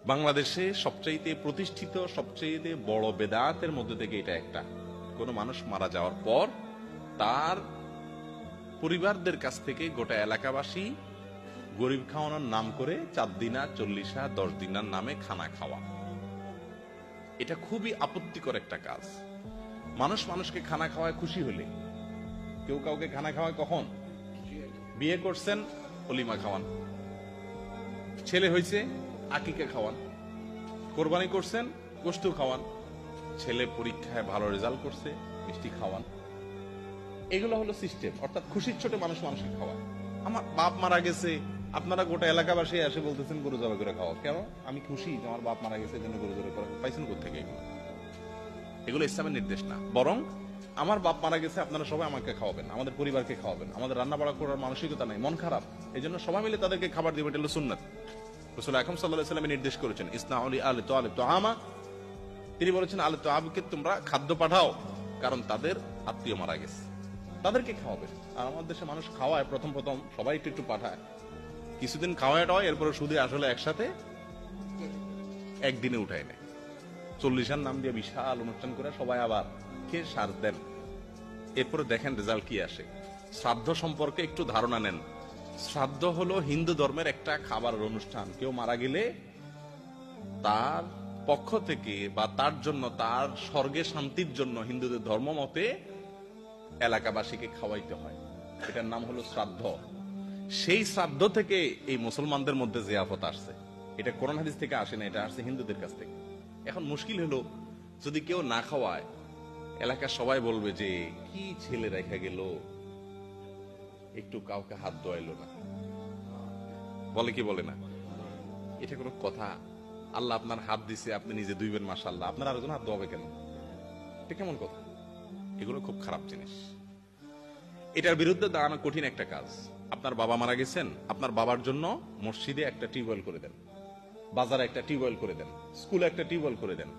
বাংলাদেশে সবচাইতে প্রতিষ্ঠিত সবচাইতে বড় বেদাতের মধ্যে থেকে এটা একটা। কোন মানুষ মারা যাওয়ার পর তার পরিবারদের কাছ থেকে গোটা এলাকাবাসী গরিব খাওয়ানোর নাম করে 4 দিনা 40 10 দিনার নামে খানা খাওয়া। এটা খুবই আপত্তিকর একটা কাজ। মানুষ মানুষকে খানা খাওয়ায় খুশি হলে, কেউ কাউকে খানা খাওয়ায় কখন? বিয়ে করছেন, অলিমা খাওয়ান। ছেলে হয়েছে, আকিকা খাওয়ান। কোরবানি করছেন, গোশত খাওয়ান। ছেলে পরীক্ষায় ভালো রেজাল্ট করছে, মিষ্টি খাওয়ান। এগুলো হলো সিস্টেম, অর্থাৎ খুশির ছোটে মানুষ মানুষকে খাওয়ায়। আমার বাপ মারা গেছে, আপনারা গোটা এলাকাবাসী এসে বলতেছেন গরু জবাই করে খাওয়া। কেন? আমি খুশি যে আমার বাপ মারা গেছে, এই জন্য গরু জবাই করে। পাইছেন কোথেকে এগুলো? এগুলো ইসলামের নির্দেশ না। বরং আমার বাপ মারা গেছে, আপনারা সবাই আমাকে খাওয়াবেন, আমাদের পরিবারকে খাওয়াবেন। আমাদের রান্না বাড়া করার মানসিকতা নাই, মন খারাপ, এই জন্য সবাই মিলে তাদেরকে খাবার দিবে। এটা হলো সুন্নাত। রাসূল আকরাম সাল্লাল্লাহু আলাইহি ওয়াসাল্লাম নির্দেশ করেছেন, ইসনাউ লি আলি তালিব তুআমা। তিনি বলেছেন, আলি তাআবকে তোমরা খাদ্য পাঠাও, কারণ তাদের আত্মীয় মারা গেছে, তাদেরকে খাওয়াবে। আর আমাদের দেশে মানুষ খাওয়ায়, প্রথম প্রথম সবাই একটু একটু পাঠায়, কিছুদিন খাওয়ায়, এরপরে শুধু আসলে একসাথে একদিনে উঠায় নেয়। 40 নাম দিয়ে বিশাল অনুষ্ঠান করে সবাই আবার খেয়ে সার দেন। এরপরে দেখেন রেজাল্ট কি আসে। শ্রাদ্ধ সম্পর্কে একটু ধারণা নেন। শ্রাদ্ধ হলো হিন্দু ধর্মের একটা খাবারের অনুষ্ঠান। কেউ মারা গেলে তার পক্ষ থেকে বা তার জন্য, তার স্বর্গে শান্তির জন্য হিন্দুদের ধর্ম মতে এলাকাবাসীকে খাওয়াইতে হয়। এটার নাম হলো শ্রাদ্ধ। সেই শ্রাদ্ধ থেকে এই মুসলমানদের মধ্যে জিয়াফত আসছে। এটা কোরআন হাদিস থেকে আসে না, এটা আসছে হিন্দুদের কাছ থেকে। এখন মুশকিল হলো, যদি কেউ না খাওয়ায়, এলাকার সবাই বলবে যে কি ছেলে রেখা গেল, একটু কাউকে হাত ধোয়াইলো না। বলে কি বলে না? এটা কোনো কথা? আল্লাহ আপনার হাত দিছে, আপনি নিজে ধুইবেন, মাশাআল্লাহ, আপনার আরেকজন হাত ধোয়াবে কেন? এটা কেমন কথা? এগুলো খুব খারাপ জিনিস। এটার বিরুদ্ধে দাঁড়ানো কঠিন একটা কাজ। আপনার বাবা মারা গেছেন, আপনার বাবার জন্য মসজিদে একটা টিউবওয়েল করে দেন, বাজারে একটা টিউবওয়েল করে দেন, স্কুলে একটা টিউবওয়েল করে দেন,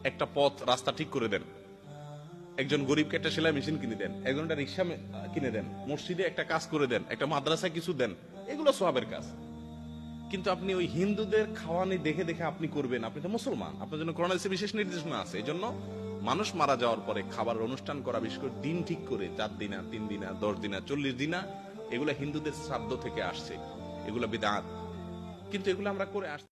একটা পথ রাস্তা ঠিক করে দেন, একজন গরিবকে একটা সেলাই মেশিন কিনে দেন, একজন একটা রিক্সা কিনে দেন, মসজিদে একটা কাজ করে দেন, একটা মাদ্রাসায় কিছু দেন। এগুলো সওয়াবের কাজ। কিন্তু আপনি ওই হিন্দুদের খাওয়ানি দেখে দেখে আপনি করবেন? আপনি তো মুসলমান, আপনার জন্য কোরআন হাদিসে বিশেষ নির্দেশনা আছে। এই জন্য মানুষ মারা যাওয়ার পরে খাবার অনুষ্ঠান করা, বিশেষ করে দিন ঠিক করে 4 দিনা 3 দিনা 10 দিনা 40 দিনা, এগুলা হিন্দুদের শ্রাদ্ধ থেকে আসছে, এগুলা বিদআত। কিন্তু এগুলো আমরা করে আসছি।